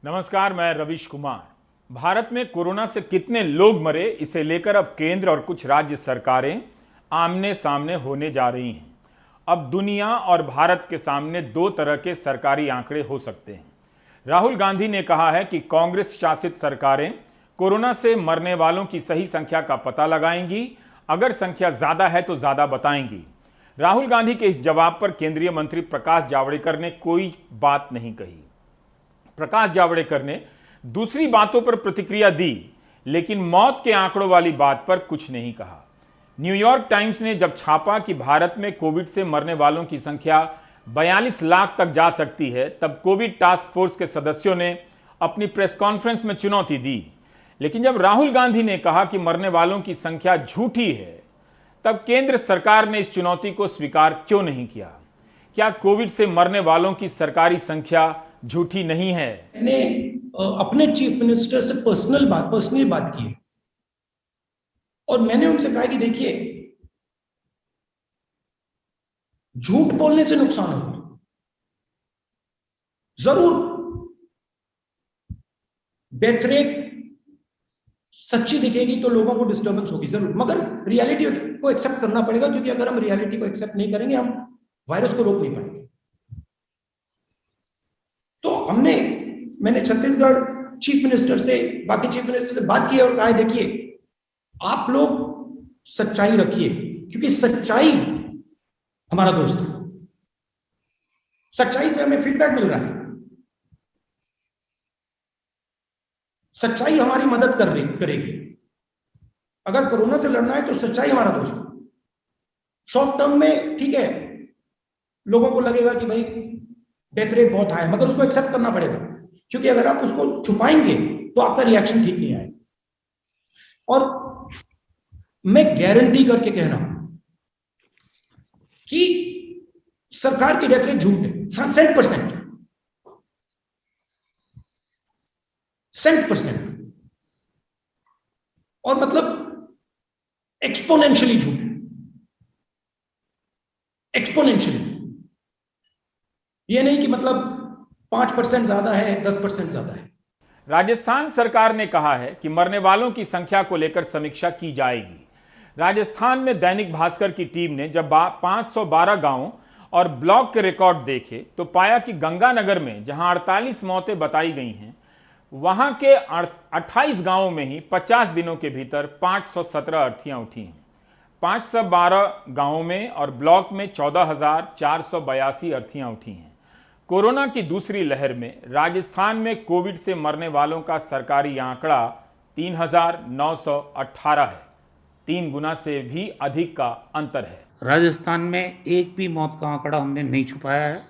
नमस्कार, मैं रविश कुमार। भारत में कोरोना से कितने लोग मरे, इसे लेकर अब केंद्र और कुछ राज्य सरकारें आमने सामने होने जा रही हैं। अब दुनिया और भारत के सामने दो तरह के सरकारी आंकड़े हो सकते हैं। राहुल गांधी ने कहा है कि कांग्रेस शासित सरकारें कोरोना से मरने वालों की सही संख्या का पता लगाएंगी, अगर संख्या ज्यादा है तो ज्यादा बताएंगी। राहुल गांधी के इस जवाब पर केंद्रीय मंत्री प्रकाश जावड़ेकर ने कोई बात नहीं कही। प्रकाश जावड़ेकर ने दूसरी बातों पर प्रतिक्रिया दी, लेकिन मौत के आंकड़ों वाली बात पर कुछ नहीं कहा। न्यूयॉर्क टाइम्स ने जब छापा कि भारत में कोविड से मरने वालों की संख्या 42 लाख तक जा सकती है, तब कोविड टास्क फोर्स के सदस्यों ने अपनी प्रेस कॉन्फ्रेंस में चुनौती दी। लेकिन जब राहुल गांधी ने कहा कि मरने वालों की संख्या झूठी है, तब केंद्र सरकार ने इस चुनौती को स्वीकार क्यों नहीं किया? क्या कोविड से मरने वालों की सरकारी संख्या झूठी नहीं है? मैंने अपने चीफ मिनिस्टर से पर्सनली बात की है और मैंने उनसे कहा कि देखिए, झूठ बोलने से नुकसान होगा। जरूर डेथ रेट सच्ची दिखेगी तो लोगों को डिस्टर्बेंस होगी जरूर, मगर रियलिटी को एक्सेप्ट करना पड़ेगा, क्योंकि अगर हम रियलिटी को एक्सेप्ट नहीं करेंगे हम वायरस को रोक नहीं पाएंगे। तो मैंने छत्तीसगढ़ चीफ मिनिस्टर से, बाकी चीफ मिनिस्टर से बात की और कहा है देखिए, आप लोग सच्चाई रखिए, क्योंकि सच्चाई हमारा दोस्त है। सच्चाई से हमें फीडबैक मिल रहा है, सच्चाई हमारी मदद करेगी। अगर कोरोना से लड़ना है तो सच्चाई हमारा दोस्त है। शॉर्ट टर्म में ठीक है, लोगों को लगेगा कि भाई डेथ रेट बहुत हाई है, मगर उसको एक्सेप्ट करना पड़ेगा, क्योंकि अगर आप उसको छुपाएंगे तो आपका रिएक्शन ठीक नहीं आएगा। और मैं गारंटी करके कह रहा हूं कि सरकार की डेथ रेट झूठ है, 100%, और मतलब एक्सपोनेंशियली झूठ है, एक्सपोनेंशियली। ये नहीं कि मतलब 5% ज्यादा है, 10% ज्यादा है। राजस्थान सरकार ने कहा है कि मरने वालों की संख्या को लेकर समीक्षा की जाएगी। राजस्थान में दैनिक भास्कर की टीम ने जब 512 गांवों और ब्लॉक के रिकॉर्ड देखे तो पाया कि गंगानगर में जहां 48 मौतें बताई गई हैं, वहां के 28 गांवों में ही 50 दिनों के भीतर 517 अर्थियां उठी हैं। 512 गांवों में और ब्लॉक में 14,482 अर्थियां उठी हैं। कोरोना की दूसरी लहर में राजस्थान में कोविड से मरने वालों का सरकारी आंकड़ा 3,918 है। 3 गुना से भी अधिक का अंतर है। राजस्थान में एक भी मौत का आंकड़ा हमने नहीं छुपाया है।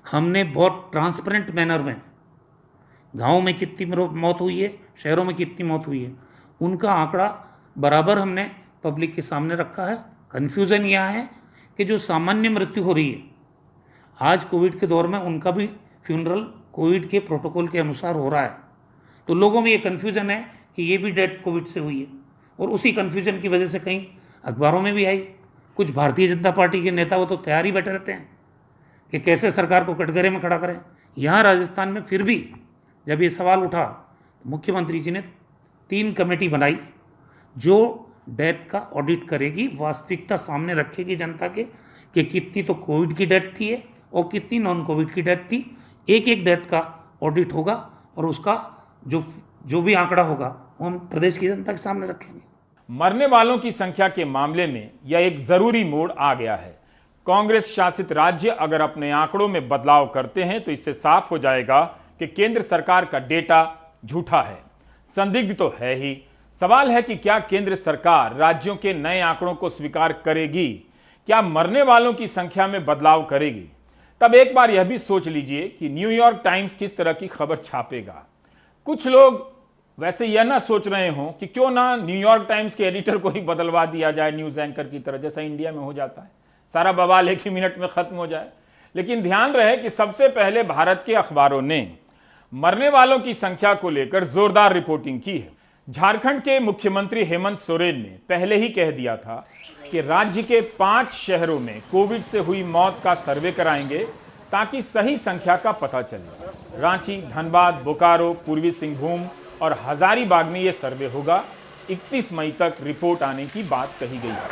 हमने बहुत ट्रांसपेरेंट मैनर में गाँव में कितनी मौत हुई है, शहरों में कितनी मौत हुई है, उनका आंकड़ा बराबर हमने पब्लिक के सामने रखा है। कन्फ्यूज़न यह है कि जो सामान्य मृत्यु हो रही है आज कोविड के दौर में, उनका भी फ्यूनरल कोविड के प्रोटोकॉल के अनुसार हो रहा है। तो लोगों में ये कन्फ्यूज़न है कि ये भी डेथ कोविड से हुई है, और उसी कन्फ्यूज़न की वजह से कहीं अखबारों में भी आई। कुछ भारतीय जनता पार्टी के नेता वो तो तैयार ही बैठे रहते हैं कि कैसे सरकार को कटघरे में खड़ा करें। यहाँ राजस्थान में फिर भी जब ये सवाल उठा तो मुख्यमंत्री जी ने 3 कमेटी बनाई जो डेथ का ऑडिट करेगी, वास्तविकता सामने रखेगी जनता के कि कितनी तो कोविड की डेथ थी है और कितनी नॉन कोविड की डेथ थी। एक एक डेथ का ऑडिट होगा और उसका जो भी आंकड़ा होगा वो हम प्रदेश की जनता के सामने रखेंगे। मरने वालों की संख्या के मामले में यह एक जरूरी मोड़ आ गया है। कांग्रेस शासित राज्य अगर अपने आंकड़ों में बदलाव करते हैं तो इससे साफ हो जाएगा कि केंद्र सरकार का डेटा झूठा है। संदिग्ध तो है ही। सवाल है कि क्या केंद्र सरकार राज्यों के नए आंकड़ों को स्वीकार करेगी? क्या मरने वालों की संख्या में बदलाव करेगी? तब एक बार यह भी सोच लीजिए कि न्यूयॉर्क टाइम्स किस तरह की खबर छापेगा। कुछ लोग वैसे यह ना सोच रहे हों कि क्यों ना न्यूयॉर्क टाइम्स के एडिटर को ही बदलवा दिया जाए न्यूज एंकर की तरह, जैसा इंडिया में हो जाता है, सारा बवाल एक ही मिनट में खत्म हो जाए। लेकिन ध्यान रहे कि सबसे पहले भारत के अखबारों ने मरने वालों की संख्या को लेकर जोरदार रिपोर्टिंग की है। झारखंड के मुख्यमंत्री हेमंत सोरेन ने पहले ही कह दिया था कि राज्य के 5 शहरों में कोविड से हुई मौत का सर्वे कराएंगे ताकि सही संख्या का पता चले। रांची, धनबाद, बोकारो, पूर्वी सिंहभूम और हजारीबाग में यह सर्वे होगा। 31 मई तक रिपोर्ट आने की बात कही गई है।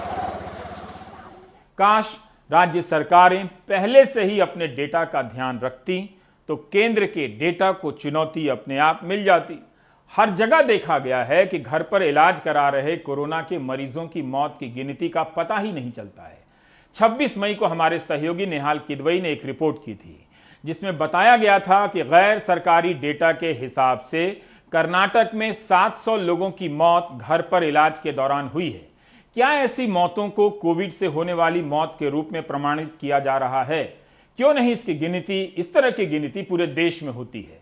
काश राज्य सरकारें पहले से ही अपने डेटा का ध्यान रखती तो केंद्र के डेटा को चुनौती अपने आप मिल जाती। हर जगह देखा गया है कि घर पर इलाज करा रहे कोरोना के मरीजों की मौत की गिनती का पता ही नहीं चलता है। 26 मई को हमारे सहयोगी नेहाल किदवई ने एक रिपोर्ट की थी जिसमें बताया गया था कि गैर सरकारी डेटा के हिसाब से कर्नाटक में 700 लोगों की मौत घर पर इलाज के दौरान हुई है। क्या ऐसी मौतों को कोविड से होने वाली मौत के रूप में प्रमाणित किया जा रहा है? क्यों नहीं इसकी गिनती, इस तरह की गिनती पूरे देश में होती है?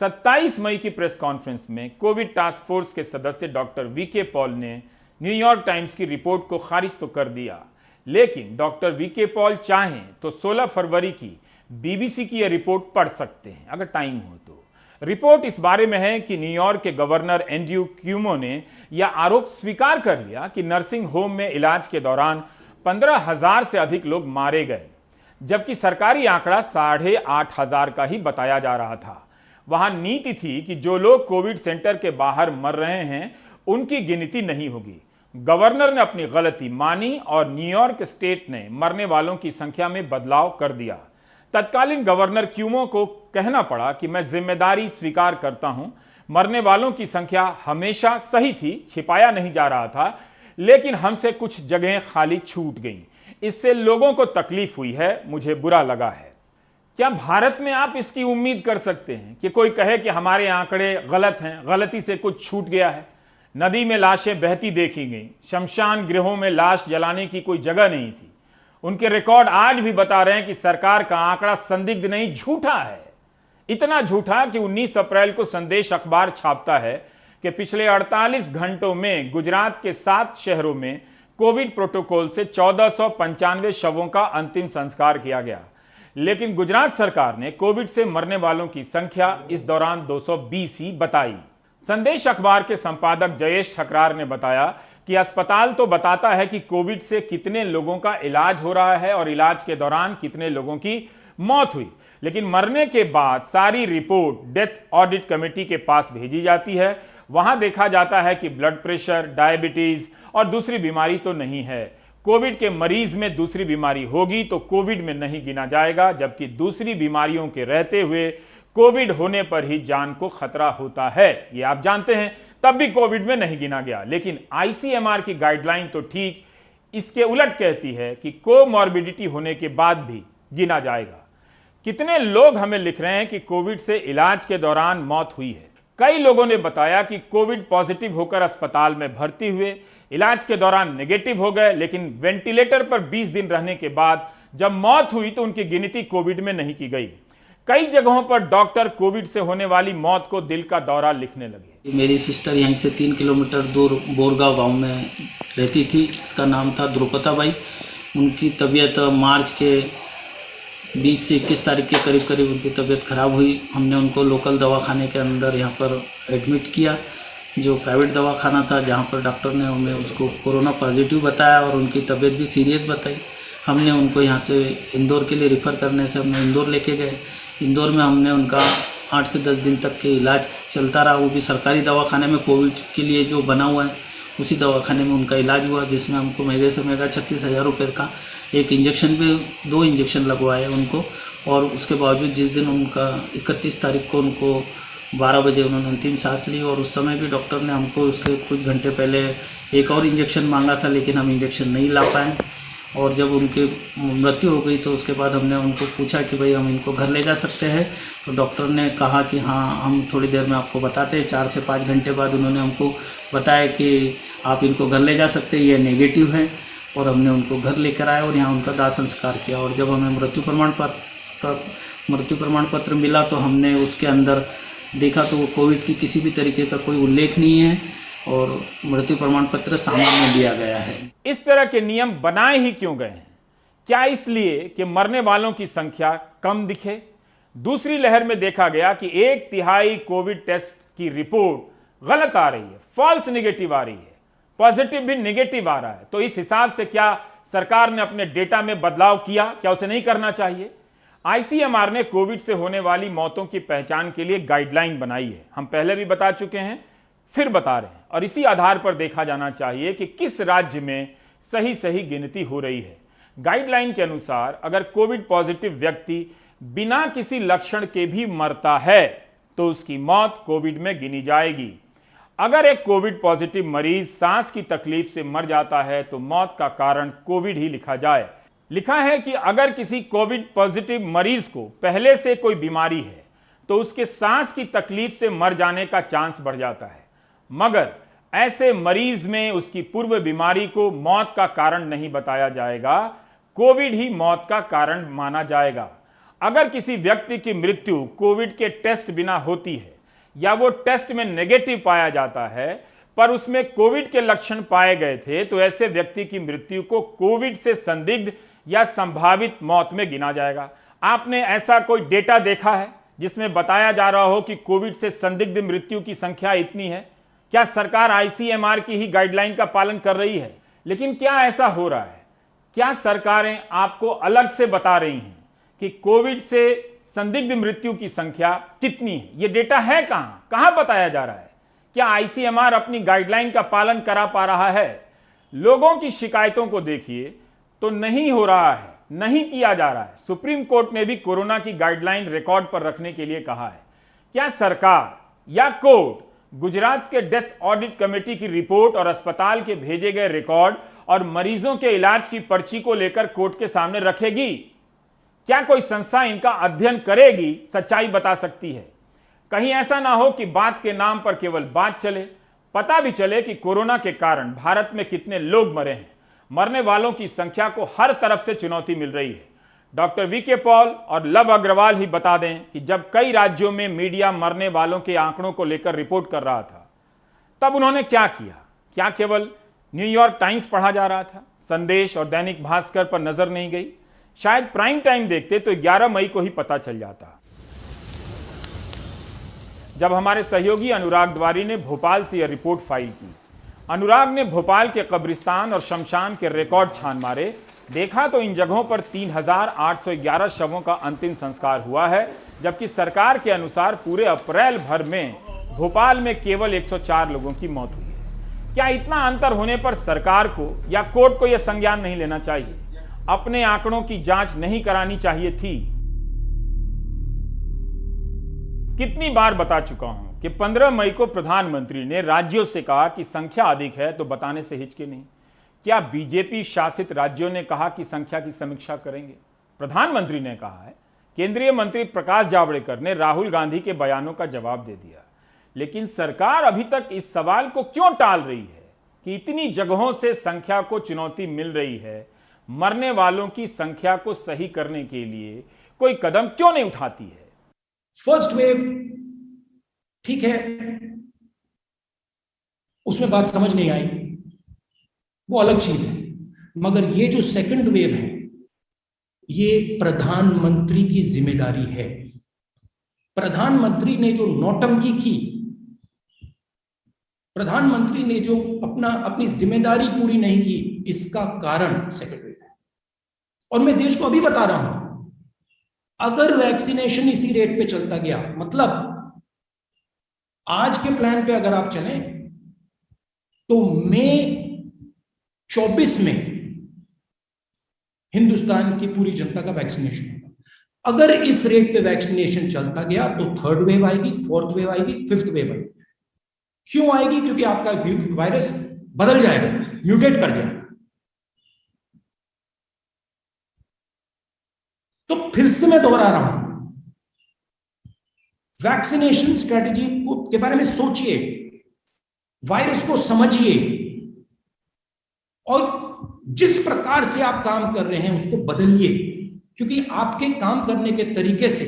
27 मई की प्रेस कॉन्फ्रेंस में कोविड टास्क फोर्स के सदस्य डॉक्टर वीके पॉल ने न्यूयॉर्क टाइम्स की रिपोर्ट को खारिज तो कर दिया, लेकिन डॉक्टर वीके पॉल चाहें तो 16 फरवरी की बीबीसी की यह रिपोर्ट पढ़ सकते हैं अगर टाइम हो तो। रिपोर्ट इस बारे में है कि न्यूयॉर्क के गवर्नर एंड्रयू क्यूमो ने यह आरोप स्वीकार कर लिया कि नर्सिंग होम में इलाज के दौरान 15,000 से अधिक लोग मारे गए, जबकि सरकारी आंकड़ा 8,500 का ही बताया जा रहा था। वहां नीति थी कि जो लोग कोविड सेंटर के बाहर मर रहे हैं उनकी गिनती नहीं होगी। गवर्नर ने अपनी गलती मानी और न्यूयॉर्क स्टेट ने मरने वालों की संख्या में बदलाव कर दिया। तत्कालीन गवर्नर क्यूमो को कहना पड़ा कि मैं जिम्मेदारी स्वीकार करता हूं, मरने वालों की संख्या हमेशा सही थी, छिपाया नहीं जा रहा था, लेकिन हमसे कुछ जगहें खाली छूट गईं। इससे लोगों को तकलीफ हुई है, मुझे बुरा लगा है। क्या भारत में आप इसकी उम्मीद कर सकते हैं कि कोई कहे कि हमारे आंकड़े गलत हैं, गलती से कुछ छूट गया है? नदी में लाशें बहती देखी गई, शमशान गृहों में लाश जलाने की कोई जगह नहीं थी। उनके रिकॉर्ड आज भी बता रहे हैं कि सरकार का आंकड़ा संदिग्ध नहीं, झूठा है। इतना झूठा कि 19 अप्रैल को संदेश अखबार छापता है कि पिछले 48 घंटों में गुजरात के 7 शहरों में कोविड प्रोटोकॉल से 1495 शवों का अंतिम संस्कार किया गया, लेकिन गुजरात सरकार ने कोविड से मरने वालों की संख्या इस दौरान 220 ही बताई। संदेश अखबार के संपादक जयेश ठकरार ने बताया कि अस्पताल तो बताता है कि कोविड से कितने लोगों का इलाज हो रहा है और इलाज के दौरान कितने लोगों की मौत हुई, लेकिन मरने के बाद सारी रिपोर्ट डेथ ऑडिट कमेटी के पास भेजी जाती है। वहां देखा जाता है कि ब्लड प्रेशर, डायबिटीज और दूसरी बीमारी तो नहीं है। कोविड के मरीज में दूसरी बीमारी होगी तो कोविड में नहीं गिना जाएगा, जबकि दूसरी बीमारियों के रहते हुए कोविड होने पर ही जान को खतरा होता है, ये आप जानते हैं, तब भी कोविड में नहीं गिना गया। लेकिन आईसीएमआर की गाइडलाइन तो ठीक इसके उलट कहती है कि कोमॉर्बिडिटी होने के बाद भी गिना जाएगा। कितने लोग हमें लिख रहे हैं कि कोविड से इलाज के दौरान मौत हुई है। कई लोगों ने बताया कि कोविड पॉजिटिव होकर अस्पताल में भर्ती हुए, इलाज के दौरान नेगेटिव हो गए, लेकिन वेंटिलेटर पर 20 दिन रहने के बाद जब मौत हुई तो उनकी गिनती कोविड में नहीं की गई। कई जगहों पर डॉक्टर कोविड से होने वाली मौत को दिल का दौरा लिखने लगे। मेरी सिस्टर यहीं से 3 किलोमीटर दूर बोरगांव गांव में रहती थी, इसका नाम था द्रुपदा बाई। उनकी तबीयत मार्च के 20 से 21 तारीख के करीब करीब उनकी तबीयत ख़राब हुई। हमने उनको लोकल दवाखाने के अंदर यहाँ पर एडमिट किया, जो प्राइवेट दवाखाना था, जहाँ पर डॉक्टर ने हमें उसको कोरोना पॉजिटिव बताया और उनकी तबीयत भी सीरियस बताई। हमने उनको यहाँ से इंदौर के लिए रेफ़र करने से हमने इंदौर लेके गए। इंदौर में हमने उनका 8 से 10 दिन तक के इलाज चलता रहा, वो भी सरकारी दवाखाने में कोविड के लिए जो बना हुआ है उसी दवाखाने में उनका इलाज हुआ, जिसमें हमको महंगे से महंगा 36,000 रुपये का एक इंजेक्शन भी 2 इंजेक्शन लगवाए उनको। और उसके बावजूद जिस दिन उनका 31 तारीख को उनको 12 बजे उन्होंने अंतिम सांस ली, और उस समय भी डॉक्टर ने हमको उसके कुछ घंटे पहले एक और इंजेक्शन मांगा था, लेकिन हम इंजेक्शन नहीं ला पाए। और जब उनकी मृत्यु हो गई तो उसके बाद हमने उनको पूछा कि भाई हम इनको घर ले जा सकते हैं, तो डॉक्टर ने कहा कि हाँ हम थोड़ी देर में आपको बताते हैं। 4 से 5 घंटे बाद उन्होंने हमको बताया कि आप इनको घर ले जा सकते हैं, ये नेगेटिव है। और हमने उनको घर लेकर आए और यहाँ उनका दाह संस्कार किया। और जब हमें मृत्यु प्रमाण पत्र मिला तो हमने उसके अंदर देखा तो वो कोविड की किसी भी तरीके का कोई उल्लेख नहीं है और मृत्यु प्रमाण पत्र सामान्य दिया गया है। इस तरह के नियम बनाए ही क्यों गए हैं? क्या इसलिए कि मरने वालों की संख्या कम दिखे? दूसरी लहर में देखा गया कि 1/3 कोविड टेस्ट की रिपोर्ट गलत आ रही है, फॉल्स नेगेटिव आ रही है, पॉजिटिव भी नेगेटिव आ रहा है। तो इस हिसाब से क्या सरकार ने अपने डेटा में बदलाव किया? क्या उसे नहीं करना चाहिए? आईसीएमआर ने कोविड से होने वाली मौतों की पहचान के लिए गाइडलाइन बनाई है। हम पहले भी बता चुके हैं, फिर बता रहे हैं, और इसी आधार पर देखा जाना चाहिए कि किस राज्य में सही सही गिनती हो रही है। गाइडलाइन के अनुसार अगर कोविड पॉजिटिव व्यक्ति बिना किसी लक्षण के भी मरता है तो उसकी मौत कोविड में गिनी जाएगी। अगर एक कोविड पॉजिटिव मरीज सांस की तकलीफ से मर जाता है तो मौत का कारण कोविड ही लिखा जाए। लिखा है कि अगर किसी कोविड पॉजिटिव मरीज को पहले से कोई बीमारी है तो उसके सांस की तकलीफ से मर जाने का चांस बढ़ जाता है, मगर ऐसे मरीज में उसकी पूर्व बीमारी को मौत का कारण नहीं बताया जाएगा, कोविड ही मौत का कारण माना जाएगा। अगर किसी व्यक्ति की मृत्यु कोविड के टेस्ट बिना होती है या वो टेस्ट में नेगेटिव पाया जाता है पर उसमें कोविड के लक्षण पाए गए थे तो ऐसे व्यक्ति की मृत्यु को कोविड से संदिग्ध या संभावित मौत में गिना जाएगा। आपने ऐसा कोई डेटा देखा है जिसमें बताया जा रहा हो कि कोविड से संदिग्ध मृत्यु की संख्या इतनी है? क्या सरकार आईसीएमआर की ही गाइडलाइन का पालन कर रही है? लेकिन क्या ऐसा हो रहा है? क्या सरकारें आपको अलग से बता रही हैं कि कोविड से संदिग्ध मृत्यु की संख्या कितनी है? यह डेटा है कहां बताया जा रहा है? क्या आईसीएमआर अपनी गाइडलाइन का पालन करा पा रहा है? लोगों की शिकायतों को देखिए तो नहीं हो रहा है, नहीं किया जा रहा है। सुप्रीम कोर्ट ने भी कोरोना की गाइडलाइन रिकॉर्ड पर रखने के लिए कहा है। क्या सरकार या कोर्ट गुजरात के डेथ ऑडिट कमेटी की रिपोर्ट और अस्पताल के भेजे गए रिकॉर्ड और मरीजों के इलाज की पर्ची को लेकर कोर्ट के सामने रखेगी? क्या कोई संस्था इनका अध्ययन करेगी, सच्चाई बता सकती है? कहीं ऐसा ना हो कि बात के नाम पर केवल बात चले, पता भी चले कि कोरोना के कारण भारत में कितने लोग मरे हैं। मरने वालों की संख्या को हर तरफ से चुनौती मिल रही है। डॉक्टर वीके पॉल और लव अग्रवाल ही बता दें कि जब कई राज्यों में मीडिया मरने वालों के आंकड़ों को लेकर रिपोर्ट कर रहा था तब उन्होंने क्या किया? क्या केवल न्यूयॉर्क टाइम्स पढ़ा जा रहा था? संदेश और दैनिक भास्कर पर नजर नहीं गई? शायद प्राइम टाइम देखते तो 11 मई को ही पता चल जाता। जब हमारे सहयोगी अनुराग द्वारी ने भोपाल से यह रिपोर्ट फाइल की, अनुराग ने भोपाल के कब्रिस्तान और शमशान के रिकॉर्ड छान मारे। देखा तो इन जगहों पर 3811 शवों का अंतिम संस्कार हुआ है, जबकि सरकार के अनुसार पूरे अप्रैल भर में भोपाल में केवल 104 लोगों की मौत हुई है। क्या इतना अंतर होने पर सरकार को या कोर्ट को यह संज्ञान नहीं लेना चाहिए? अपने आंकड़ों की जांच नहीं करानी चाहिए थी? कितनी बार बता चुका हूं कि 15 मई को प्रधानमंत्री ने राज्यों से कहा कि संख्या अधिक है तो बताने से हिचके नहीं। क्या बीजेपी शासित राज्यों ने कहा कि संख्या की समीक्षा करेंगे? प्रधानमंत्री ने कहा है। केंद्रीय मंत्री प्रकाश जावड़ेकर ने राहुल गांधी के बयानों का जवाब दे दिया। लेकिन सरकार अभी तक इस सवाल को क्यों टाल रही है कि इतनी जगहों से संख्या को चुनौती मिल रही है? मरने वालों की संख्या को सही करने के लिए कोई कदम क्यों नहीं उठाती है? फर्स्ट वेव ठीक है, उसमें बात समझ नहीं आई, वो अलग चीज है। मगर ये जो सेकंड वेव है, ये प्रधानमंत्री की जिम्मेदारी है। प्रधानमंत्री ने जो नौटंकी की, प्रधानमंत्री ने जो अपनी जिम्मेदारी पूरी नहीं की, इसका कारण सेकंड वेव है। और मैं देश को अभी बता रहा हूं, अगर वैक्सीनेशन इसी रेट पे चलता गया, मतलब आज के प्लान पे अगर आप चलें तो मई 24 में हिंदुस्तान की पूरी जनता का वैक्सीनेशन होगा। अगर इस रेट पे वैक्सीनेशन चलता गया तो थर्ड वेव आएगी, फोर्थ वेव आएगी, फिफ्थ वेव आएगी। क्यों आएगी? क्योंकि आपका वायरस बदल जाएगा, म्यूटेट कर जाएगा। तो फिर से मैं दोहरा रहा हूं, वैक्सीनेशन स्ट्रेटेजी के बारे में सोचिए, वायरस को समझिए और जिस प्रकार से आप काम कर रहे हैं उसको बदलिए, क्योंकि आपके काम करने के तरीके से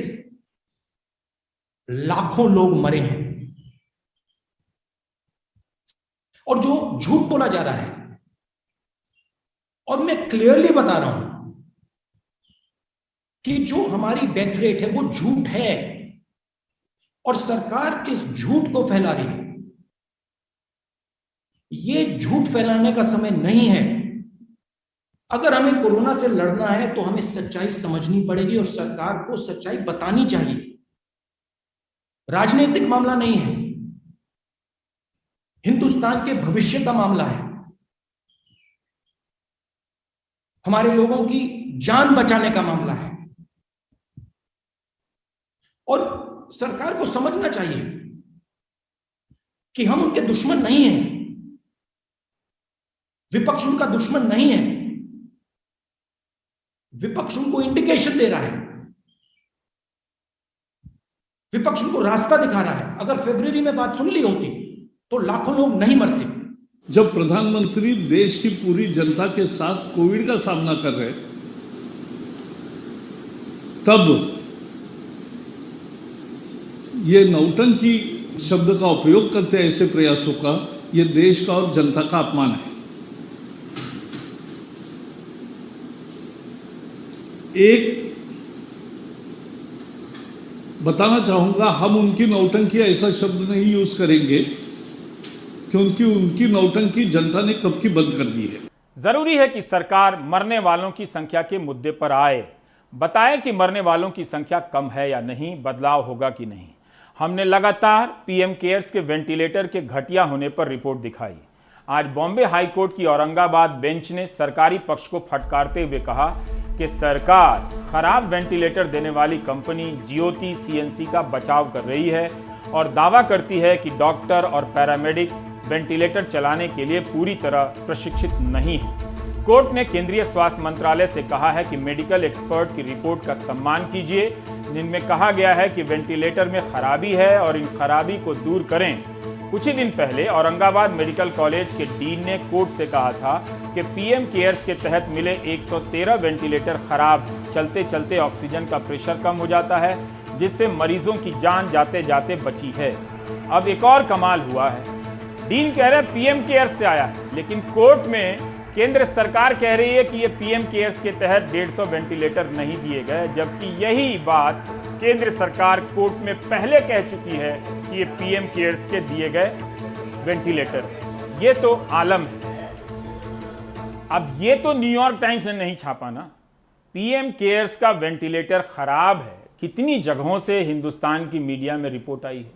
लाखों लोग मरे हैं। और जो झूठ बोला जा रहा है, और मैं क्लियरली बता रहा हूं कि जो हमारी डेथ रेट है वो झूठ है और सरकार इस झूठ को फैला रही है। ये झूठ फैलाने का समय नहीं है। अगर हमें कोरोना से लड़ना है तो हमें सच्चाई समझनी पड़ेगी और सरकार को सच्चाई बतानी चाहिए। राजनीतिक मामला नहीं है, हिंदुस्तान के भविष्य का मामला है। हमारे लोगों की जान बचाने का मामला है और सरकार को समझना चाहिए कि हम उनके दुश्मन नहीं हैं, विपक्ष उनका दुश्मन नहीं है। विपक्ष उनको इंडिकेशन दे रहा है, विपक्ष उनको रास्ता दिखा रहा है। अगर फरवरी में बात सुन ली होती तो लाखों लोग नहीं मरते। जब प्रधानमंत्री देश की पूरी जनता के साथ कोविड का सामना कर रहे, तब ये नौटंकी शब्द का उपयोग करते हैं ऐसे प्रयासों का, ये देश का और जनता का अपमान है। एक बताना चाहूंगा, हम उनकी नौटंकी ऐसा शब्द नहीं यूज करेंगे क्योंकि उनकी नौटंकी जनता ने कब की बंद कर दी है। जरूरी है कि सरकार मरने वालों की संख्या के मुद्दे पर आए, बताए कि मरने वालों की संख्या कम है या नहीं, बदलाव होगा कि नहीं। हमने लगातार पीएम केयर्स के वेंटिलेटर के घटिया होने पर रिपोर्ट दिखाई। आज बॉम्बे हाईकोर्ट की औरंगाबाद बेंच ने सरकारी पक्ष को फटकारते हुए कहा कि सरकार खराब वेंटिलेटर देने वाली कंपनी ज्योति सीएनसी का बचाव कर रही है और दावा करती है कि डॉक्टर और पैरामेडिक वेंटिलेटर चलाने के लिए पूरी तरह प्रशिक्षित नहीं है। कोर्ट ने केंद्रीय स्वास्थ्य मंत्रालय से कहा है कि मेडिकल एक्सपर्ट की रिपोर्ट का सम्मान कीजिए, जिनमें कहा गया है कि वेंटिलेटर में खराबी है और इन खराबी को दूर करें। कुछ ही दिन पहले औरंगाबाद मेडिकल कॉलेज के डीन ने कोर्ट से कहा था कि पीएम केयर्स के तहत मिले 113 वेंटिलेटर खराब, चलते चलते ऑक्सीजन का प्रेशर कम हो जाता है, जिससे मरीजों की जान जाते जाते बची है। अब एक और कमाल हुआ है, डीन कह रहे पीएम केयर्स से आया है, लेकिन कोर्ट में केंद्र सरकार कह रही है कि ये पीएम केयर्स के तहत 150 वेंटिलेटर नहीं दिए गए, जबकि यही बात केंद्र सरकार कोर्ट में पहले कह चुकी है कि ये पीएम केयर्स के दिए गए वेंटिलेटर। ये तो आलम है। अब ये तो न्यूयॉर्क टाइम्स ने नहीं छापा ना, पीएम केयर्स का वेंटिलेटर खराब है, कितनी जगहों से हिंदुस्तान की मीडिया में रिपोर्ट आई है।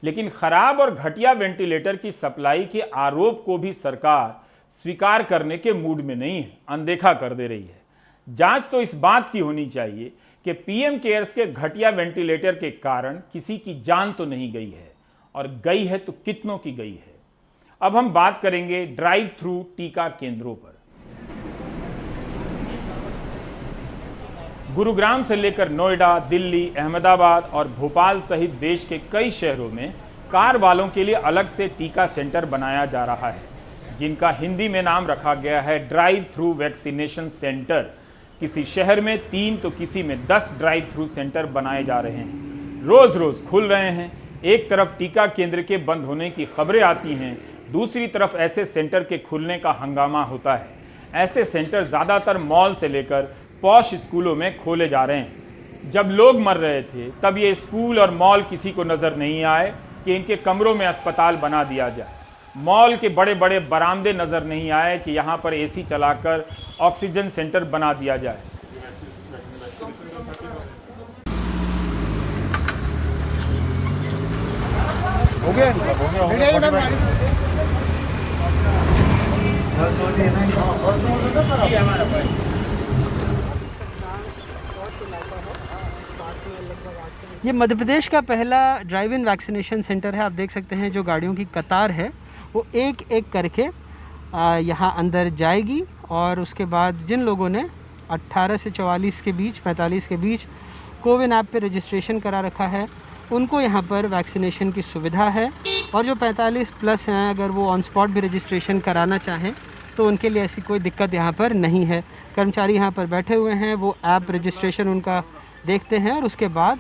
लेकिन खराब और घटिया वेंटिलेटर की सप्लाई के आरोप को भी सरकार स्वीकार करने के मूड में नहीं है, अनदेखा कर दे रही है। जांच तो इस बात की होनी चाहिए कि पीएम केयर्स के घटिया वेंटिलेटर के कारण किसी की जान तो नहीं गई है, और गई है तो कितनों की गई है। अब हम बात करेंगे ड्राइव थ्रू टीका केंद्रों पर। गुरुग्राम से लेकर नोएडा, दिल्ली, अहमदाबाद और भोपाल सहित देश के कई शहरों में कार वालों के लिए अलग से टीका सेंटर बनाया जा रहा है, जिनका हिंदी में नाम रखा गया है ड्राइव थ्रू वैक्सीनेशन सेंटर। किसी शहर में 3 तो किसी में 10 ड्राइव थ्रू सेंटर बनाए जा रहे हैं, रोज रोज खुल रहे हैं। एक तरफ टीका केंद्र के बंद होने की खबरें आती हैं, दूसरी तरफ ऐसे सेंटर के खुलने का हंगामा होता है। ऐसे सेंटर ज्यादातर मॉल से लेकर पॉश स्कूलों में खोले जा रहे हैं। जब लोग मर रहे थे तब ये स्कूल और मॉल किसी को नजर नहीं आए कि इनके कमरों में अस्पताल बना दिया जाए। मॉल के बड़े बड़े बरामदे नजर नहीं आए कि यहाँ पर एसी चलाकर ऑक्सीजन सेंटर बना दिया जाए। हो गया। ये मध्य प्रदेश का पहला ड्राइव इन वैक्सीनेशन सेंटर है। आप देख सकते हैं जो गाड़ियों की कतार है वो एक एक करके यहाँ अंदर जाएगी, और उसके बाद जिन लोगों ने 18 से 44 के बीच, 45 के बीच कोविन ऐप पे रजिस्ट्रेशन करा रखा है, उनको यहाँ पर वैक्सीनेशन की सुविधा है। और जो 45 प्लस हैं, अगर वो ऑन स्पॉट भी रजिस्ट्रेशन कराना चाहें तो उनके लिए ऐसी कोई दिक्कत यहाँ पर नहीं है। कर्मचारी यहाँ पर बैठे हुए हैं, वो ऐप रजिस्ट्रेशन उनका देखते हैं, और उसके बाद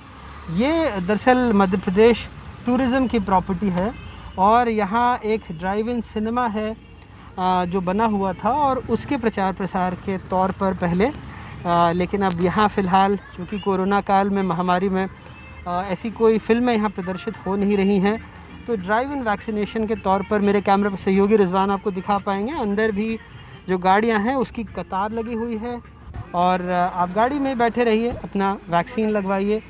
ये दरअसल मध्य प्रदेश टूरिज़्म की प्रॉपर्टी है, और यहाँ एक ड्राइव इन सिनेमा है जो बना हुआ था, और उसके प्रचार प्रसार के तौर पर पहले, लेकिन अब यहाँ फ़िलहाल चूँकि कोरोना काल में, महामारी में ऐसी कोई फिल्में यहाँ प्रदर्शित हो नहीं रही हैं, तो ड्राइव इन वैक्सीनेशन के तौर पर मेरे कैमरा पर सहयोगी रिजवान आपको दिखा पाएंगे। अंदर भी जो गाड़ियां हैं उसकी कतार लगी हुई है और आप गाड़ी में बैठे रहिए, अपना वैक्सीन लगवाइए,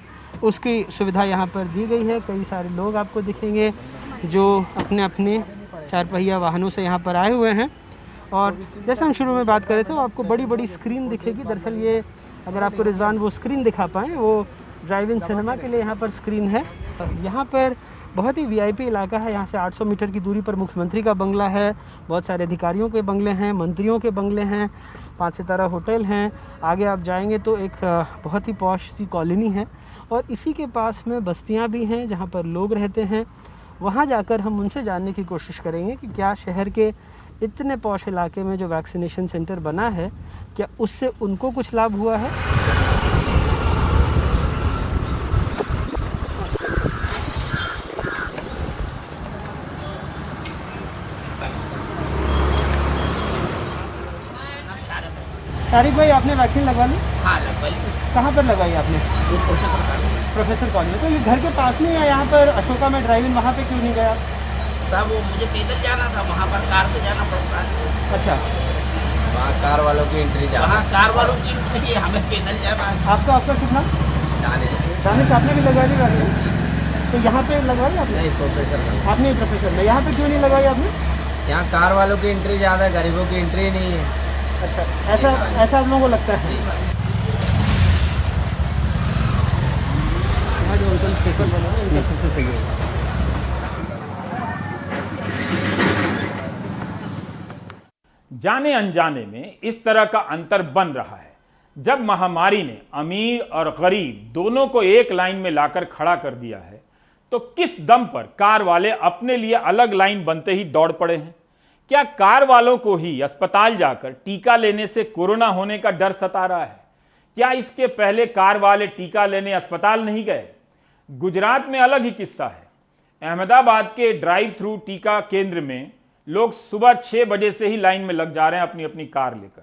उसकी सुविधा यहाँ पर दी गई है। कई सारे लोग आपको दिखेंगे जो अपने अपने 4 पहिया वाहनों से यहाँ पर आए हुए हैं। और जैसे हम शुरू में बात कर रहे थे, वो आपको बड़ी बड़ी स्क्रीन दिखेगी। दरअसल ये, अगर आपको रिजवान वो स्क्रीन दिखा पाएँ, वो ड्राइव इन सिनेमा के लिए यहाँ पर स्क्रीन है। यहाँ पर बहुत ही वीआईपी इलाका है। यहाँ से 800 मीटर की दूरी पर मुख्यमंत्री का बंगला है, बहुत सारे अधिकारियों के बंगले हैं, मंत्रियों के बंगले हैं, 5 सितारा होटल हैं। आगे आप जाएंगे तो एक बहुत ही पॉश सी कॉलोनी है और इसी के पास में बस्तियाँ भी हैं जहाँ पर लोग रहते हैं। वहाँ जाकर हम उनसे जानने की कोशिश करेंगे कि क्या शहर के इतने पॉश इलाके में जो वैक्सीनेशन सेंटर बना है, क्या उससे उनको कुछ लाभ हुआ है। तारिक भाई, आपने वैक्सीन लगवा ली? हाँ लगवा ली। कहाँ पर लगवाई आपने? Professor college. तो ये घर के पास में या यहाँ पर अशोका में ड्राइव इन, वहाँ पे क्यों नहीं गया? साहब वो मुझे पैदल जाना था, वहाँ पर कार से जाना पड़ता है। अच्छा, वहाँ कार वालों की एंट्री वहाँ कार वालों की एंट्री है, हमें पैदल जाना है। आपका कितना? दानिश, आपने भी लगवा ली वैक्सीन? तो यहाँ पे लगवाई आपने? नहीं, प्रोफेसर आपने प्रोफेसर में। यहाँ पे क्यों नहीं लगवाई आपने? यहाँ कार वालों की एंट्री ज़्यादा है, गरीबों की एंट्री नहीं है। अच्छा, ऐसा आप लोगों को लगता है? यहाँ जो अंकल पेपर बना है, उनका सबसे सही होगा। जाने अनजाने में इस तरह का अंतर बन रहा है। जब महामारी ने अमीर और गरीब दोनों को एक लाइन में लाकर खड़ा कर दिया है, तो किस दम पर कार वाले अपने लिए अलग लाइन बनते ही दौड़ पड़े हैं। क्या कार वालों को ही अस्पताल जाकर टीका लेने से कोरोना होने का डर सता रहा है? क्या इसके पहले कार वाले टीका लेने अस्पताल नहीं गए? गुजरात में अलग ही किस्सा है। अहमदाबाद के ड्राइव थ्रू टीका केंद्र में लोग सुबह 6 बजे से ही लाइन में लग जा रहे हैं अपनी अपनी कार लेकर।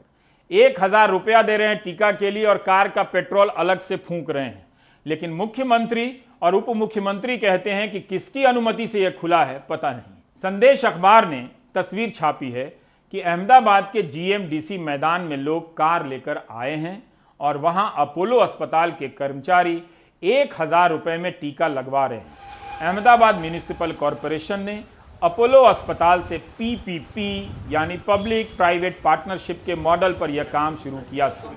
1000 रुपया दे रहे हैं टीका के लिए और कार का पेट्रोल अलग से फूंक रहे हैं। लेकिन मुख्यमंत्री और उप मुख्यमंत्री कहते हैं कि किसकी अनुमति से यह खुला है पता नहीं। संदेश अखबार ने तस्वीर छापी है कि अहमदाबाद के जीएमडीसी मैदान में लोग कार लेकर आए हैं और वहां अपोलो अस्पताल के कर्मचारी 1000 रुपए में टीका लगवा रहे हैं। अहमदाबाद म्युनिसिपल कॉरपोरेशन ने अपोलो अस्पताल से पीपीपी यानी पब्लिक प्राइवेट पार्टनरशिप के मॉडल पर यह काम शुरू किया था।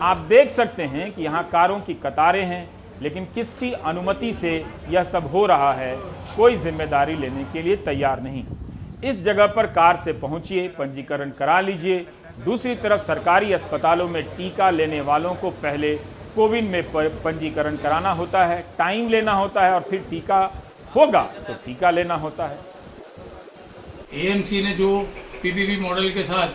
आप देख सकते हैं कि यहाँ कारों की कतारें हैं, लेकिन किसकी अनुमति से यह सब हो रहा है कोई जिम्मेदारी लेने के लिए तैयार नहीं। इस जगह पर कार से पहुंचिए, पंजीकरण करा लीजिए। दूसरी तरफ सरकारी अस्पतालों में टीका लेने वालों को पहले कोविन में पंजीकरण कराना होता है, टाइम लेना होता है और फिर टीका होगा तो टीका लेना होता है। एएमसी ने जो पीपीपी मॉडल के साथ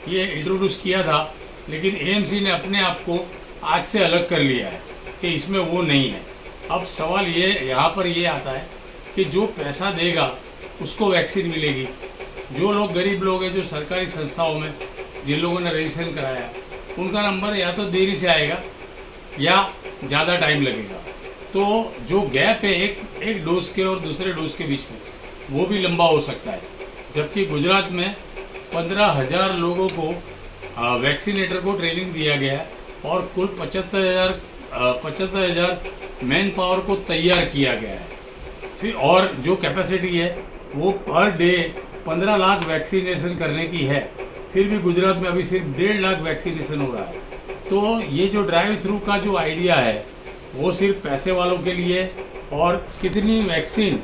ये इंट्रोड्यूस किया था, लेकिन एएमसी ने अपने आप को आज से अलग कर लिया है कि इसमें वो नहीं है। अब सवाल ये यहाँ पर ये आता है कि जो पैसा देगा उसको वैक्सीन मिलेगी। जो लोग गरीब लोग हैं, जो सरकारी संस्थाओं में जिन लोगों ने रजिस्ट्रेशन कराया, उनका नंबर या तो देरी से आएगा या ज़्यादा टाइम लगेगा। तो जो गैप है एक डोज के और दूसरे डोज के बीच में, वो भी लंबा हो सकता है। जबकि गुजरात में 15,000 लोगों को वैक्सीनेटर को ट्रेनिंग दिया गया और कुल 75,000 मैन पावर को तैयार किया गया है। फिर और जो कैपेसिटी है वो पर डे 15 लाख वैक्सीनेशन करने की है। फिर भी गुजरात में अभी सिर्फ 1.5 लाख वैक्सीनेशन हो रहा है। तो ये जो ड्राइव थ्रू का जो आइडिया है वो सिर्फ पैसे वालों के लिए, और कितनी वैक्सीन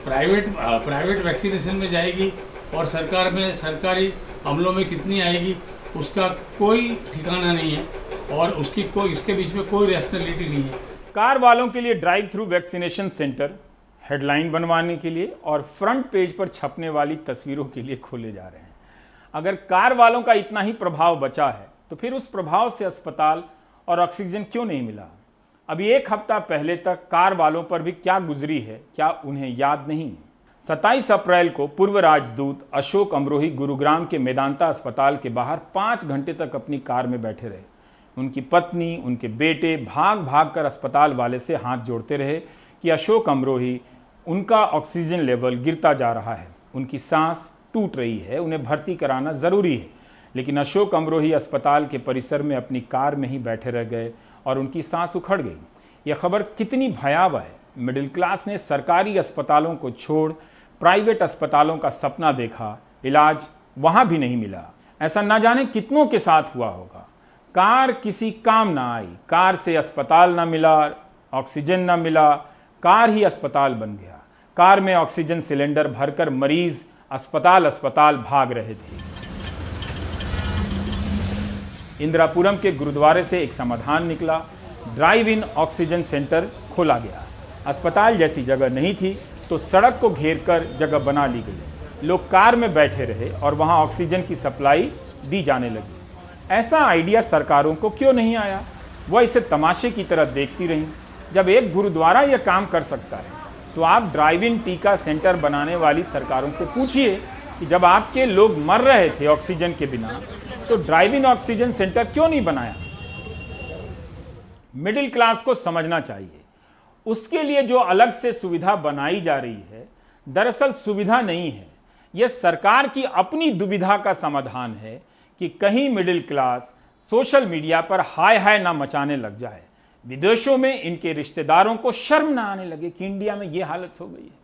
प्राइवेट वैक्सीनेशन में जाएगी और सरकार में सरकारी अमलों में कितनी आएगी उसका कोई ठिकाना नहीं है और इसके बीच में कोई रैशनैलिटी नहीं है। कार वालों के लिए drive through vaccination centre headline बनवाने के लिए और फ्रंट पेज पर छपने वाली तस्वीरों के लिए खोले जा रहे हैं। अगर कार वालों का इतना ही प्रभाव बचा है तो फिर उस प्रभाव से अस्पताल और ऑक्सीजन क्यों नहीं मिला? अभी 1 हफ्ता पहले तक कार वालों पर भी क्या गुजरी है, क्या उन्हें याद नहीं? 27 अप्रैल को पूर्व राजदूत अशोक अमरोही गुरुग्राम के मेदांता अस्पताल के बाहर 5 घंटे तक अपनी कार में बैठे रहे। उनकी पत्नी, उनके बेटे भाग भाग कर अस्पताल वाले से हाथ जोड़ते रहे कि अशोक अमरोही, उनका ऑक्सीजन लेवल गिरता जा रहा है, उनकी सांस टूट रही है, उन्हें भर्ती कराना ज़रूरी है। लेकिन अशोक अमरोही अस्पताल के परिसर में अपनी कार में ही बैठे रह गए और उनकी सांस उखड़ गई। यह खबर कितनी भयावह है। मिडिल क्लास ने सरकारी अस्पतालों को छोड़ प्राइवेट अस्पतालों का सपना देखा, इलाज वहां भी नहीं मिला। ऐसा ना जाने कितनों के साथ हुआ होगा। कार किसी काम ना आई, कार से अस्पताल ना मिला, ऑक्सीजन ना मिला, कार ही अस्पताल बन गया। कार में ऑक्सीजन सिलेंडर भरकर मरीज अस्पताल अस्पताल भाग रहे थे। इंदिरापुरम के गुरुद्वारे से एक समाधान निकला, ड्राइव इन ऑक्सीजन सेंटर खोला गया। अस्पताल जैसी जगह नहीं थी तो सड़क को घेरकर जगह बना ली गई। लोग कार में बैठे रहे और वहां ऑक्सीजन की सप्लाई दी जाने लगी। ऐसा आइडिया सरकारों को क्यों नहीं आया? वह इसे तमाशे की तरह देखती रहीं। जब एक गुरुद्वारा यह काम कर सकता है तो आप ड्राइव इन टीका सेंटर बनाने वाली सरकारों से पूछिए कि जब आपके लोग मर रहे थे ऑक्सीजन के बिना तो ड्राइव इन ऑक्सीजन सेंटर क्यों नहीं बनाया? मिडिल क्लास को समझना चाहिए, उसके लिए जो अलग से सुविधा बनाई जा रही है दरअसल सुविधा नहीं है, यह सरकार की अपनी दुविधा का समाधान है कि कहीं मिडिल क्लास सोशल मीडिया पर हाय हाय ना मचाने लग जाए, विदेशों में इनके रिश्तेदारों को शर्म ना आने लगे कि इंडिया में यह हालत हो गई है।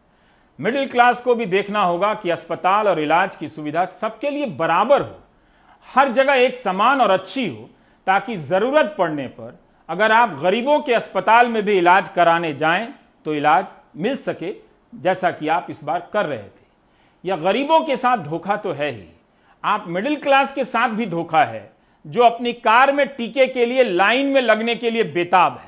मिडिल क्लास को भी देखना होगा कि अस्पताल और इलाज की सुविधा सबके लिए बराबर हो, हर जगह एक समान और अच्छी हो, ताकि जरूरत पड़ने पर अगर आप गरीबों के अस्पताल में भी इलाज कराने जाएं तो इलाज मिल सके, जैसा कि आप इस बार कर रहे थे। यह गरीबों के साथ धोखा तो है ही, आप मिडिल क्लास के साथ भी धोखा है जो अपनी कार में टीके के लिए लाइन में लगने के लिए बेताब है।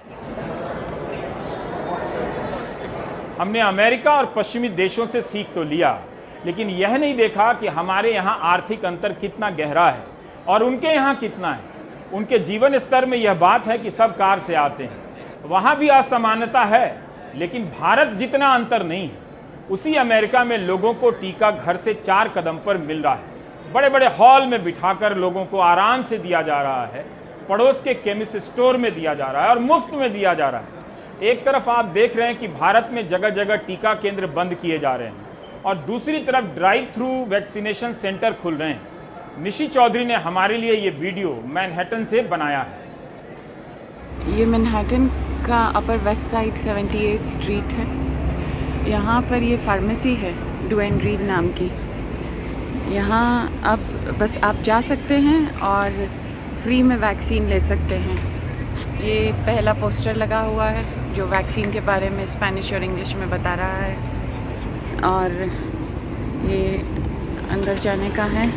हमने अमेरिका और पश्चिमी देशों से सीख तो लिया, लेकिन यह नहीं देखा कि हमारे यहाँ आर्थिक अंतर कितना गहरा है और उनके यहाँ कितना है। उनके जीवन स्तर में यह बात है कि सब कार से आते हैं, वहाँ भी असमानता है, लेकिन भारत जितना अंतर नहीं है। उसी अमेरिका में लोगों को टीका घर से 4 कदम पर मिल रहा है, बड़े बड़े हॉल में बिठाकर लोगों को आराम से दिया जा रहा है, पड़ोस के केमिस्ट स्टोर में दिया जा रहा है और मुफ्त में दिया जा रहा है। एक तरफ आप देख रहे हैं कि भारत में जगह जगह टीका केंद्र बंद किए जा रहे हैं और दूसरी तरफ ड्राइव थ्रू वैक्सीनेशन सेंटर खुल रहे हैं। निशी चौधरी ने हमारे लिए ये वीडियो मैनहट्टन से बनाया है। ये मैनहट्टन का अपर वेस्ट साइड 78 स्ट्रीट है। यहाँ पर ये फार्मेसी है डुएन रीड नाम की। यहाँ अब बस आप जा सकते हैं और फ्री में वैक्सीन ले सकते हैं। ये पहला पोस्टर लगा हुआ है जो वैक्सीन के बारे में स्पेनिश और इंग्लिश में बता रहा है, और ये अंदर जाने का है।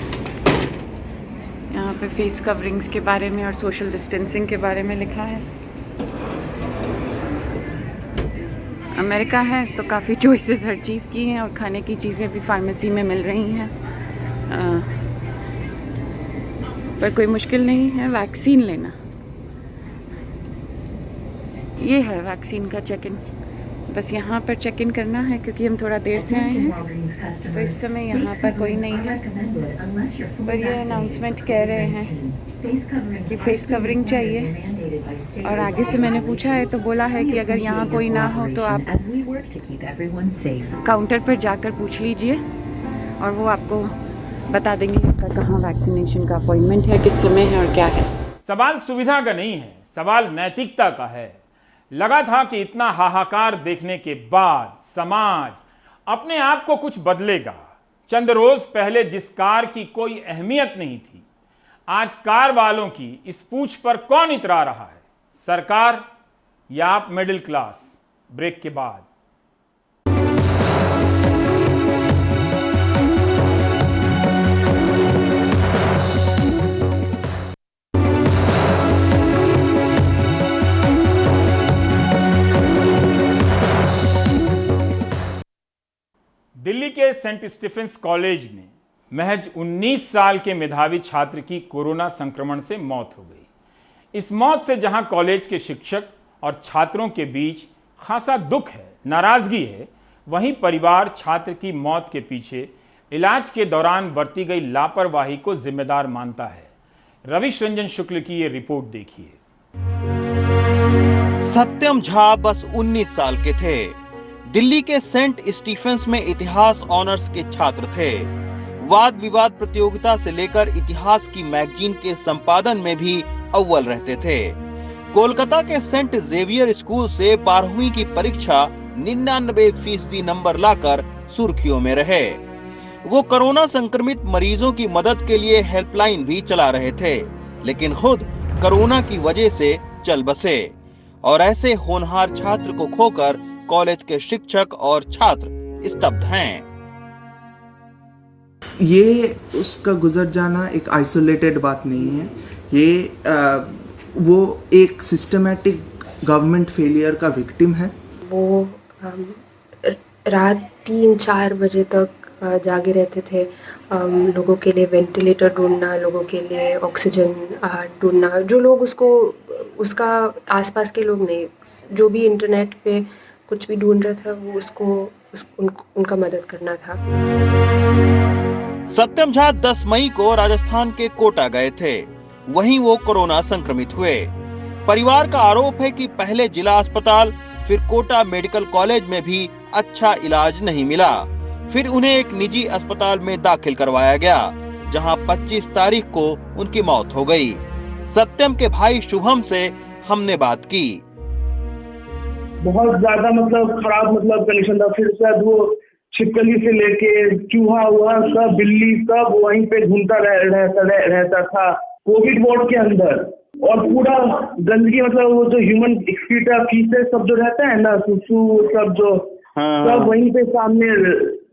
यहाँ पे फेस कवरिंग्स के बारे में और सोशल डिस्टेंसिंग के बारे में लिखा है। अमेरिका है तो काफ़ी चॉइसेस हर चीज़ की हैं और खाने की चीज़ें भी फार्मेसी में मिल रही हैं, पर कोई मुश्किल नहीं है वैक्सीन लेना। ये है वैक्सीन का चेक इन, बस यहाँ पर चेक इन करना है क्योंकि हम थोड़ा देर से आए हैं तो इस समय यहाँ पर कोई नहीं है। पर ये अनाउंसमेंट कह रहे हैं कि फेस कवरिंग चाहिए, और आगे से मैंने पूछा है तो बोला है कि अगर यहाँ कोई ना हो तो आप काउंटर पर जाकर पूछ लीजिए और वो आपको बता देंगे आपका कहाँ वैक्सीनेशन का अपॉइंटमेंट है, किस समय है और क्या है। सवाल सुविधा का नहीं है, सवाल नैतिकता का है। लगा था कि इतना हाहाकार देखने के बाद समाज अपने आप को कुछ बदलेगा। चंद रोज पहले जिस कार की कोई अहमियत नहीं थी, आज कार वालों की इस पूछ पर कौन इतरा रहा है, सरकार या आप मिडिल क्लास? ब्रेक के बाद। दिल्ली के सेंट स्टीफेंस कॉलेज में महज 19 साल के मेधावी छात्र की कोरोना संक्रमण से मौत हो गई। इस मौत से जहां कॉलेज के शिक्षक और छात्रों के बीच खासा दुख है, नाराजगी है, वहीं परिवार छात्र की मौत के पीछे इलाज के दौरान बरती गई लापरवाही को जिम्मेदार मानता है। रविश रंजन शुक्ल की ये रिपोर्ट देखिए। सत्यम झा बस 19 साल के थे। दिल्ली के सेंट स्टीफेंस में इतिहास ऑनर्स के छात्र थे। वाद विवाद प्रतियोगिता से लेकर इतिहास की मैगजीन के संपादन में भी अव्वल रहते थे। कोलकाता के सेंट जेवियर स्कूल से 12वीं की परीक्षा 99% नंबर लाकर सुर्खियों में रहे। वो कोरोना संक्रमित मरीजों की मदद के लिए हेल्पलाइन भी चला रहे थे, लेकिन खुद कोरोना की वजह से चल बसे और ऐसे होनहार छात्र को खोकर कॉलेज के शिक्षक और छात्र स्तब्ध हैं। ये उसका गुजर जाना एक आइसोलेटेड बात नहीं है, ये वो एक सिस्टमैटिक गवर्नमेंट फेलियर का विक्टिम है। वो रात 3-4 बजे तक जागे रहते थे, लोगों के लिए वेंटिलेटर ढूंढना, लोगों के लिए ऑक्सीजन ढूंढना, जो लोग उसका आसपास के लोग नहीं, जो भी इंटरनेट पे कुछ भी ढूंढ रहा था वो उनका मदद करना था। सत्यम झा 10 मई को राजस्थान के कोटा गए थे, वहीं वो कोरोना संक्रमित हुए। परिवार का आरोप है कि पहले जिला अस्पताल फिर कोटा मेडिकल कॉलेज में भी अच्छा इलाज नहीं मिला, फिर उन्हें एक निजी अस्पताल में दाखिल करवाया गया, जहां 25 तारीख को उनकी मौत हो गई। सत्यम के भाई शुभम से हमने बात की। बहुत ज्यादा खराब कंडीशन था। फिर शायद वो छिपकली से लेके चूहा हुआ सब, बिल्ली सब वहीं पे घूमता रहता था कोविड वार्ड के अंदर, और पूरा गंदगी वो जो ह्यूमन एक्सक्रीटर फीसेस सब जो रहता है ना, सुसु सब जो सब वहीं पे सामने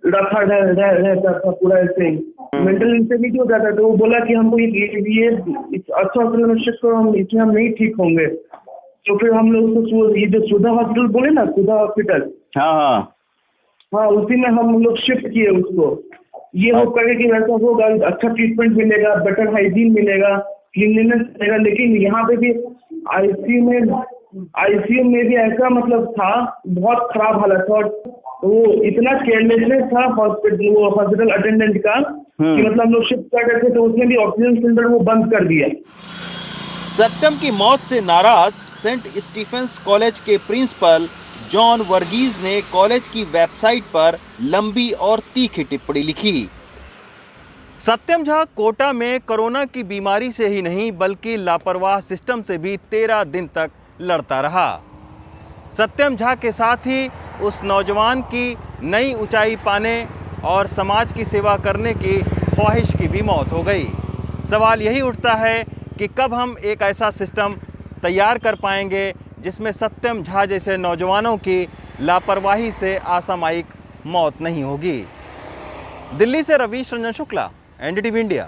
रखा रहता था पूरा। ऐसे मेंटल इंस्टेबिलिटी हो जाता था। वो बोला कि हमको ये अच्छा हॉस्पिटल में शिफ्ट करो, हम इसमें हम नहीं ठीक होंगे। तो फिर हम लोग ये जो सुधा हॉस्पिटल बोले ना, सुधा हॉस्पिटल, हाँ उसी में हम लोग शिफ्ट किए उसको। ये हो करे कि वैसा होगा, अच्छा ट्रीटमेंट मिलेगा, बेटर हाइजीन मिलेगा, क्लीनलीनेस मिलेगा। लेकिन यहाँ पे भी आईसीयू में भी ऐसा था, बहुत खराब हालत था। वो इतना केयरलेसनेस था हॉस्पिटल अटेंडेंट का कि हम लोग शिफ्ट कर रहे थे तो उसने भी ऑक्सीजन सिलेंडर वो बंद कर दिया। सत्यम की मौत से नाराज सेंट स्टीफेंस कॉलेज के प्रिंसिपल जॉन वर्गीज ने कॉलेज की वेबसाइट पर लंबी और तीखी टिप्पणी लिखी। सत्यम झा कोटा में कोरोना की बीमारी से ही नहीं बल्कि लापरवाह सिस्टम से भी 13 दिन तक लड़ता रहा। सत्यम झा के साथ ही उस नौजवान की नई ऊंचाई पाने और समाज की सेवा करने की ख्वाहिश की भी मौत हो गई। सवाल यही उठता है कि कब हम एक ऐसा सिस्टम तैयार कर पाएंगे जिसमें सत्यम झा जैसे नौजवानों की लापरवाही से असामयिक मौत नहीं होगी। दिल्ली से रवीश रंजन शुक्ला, एनडीटीवी इंडिया।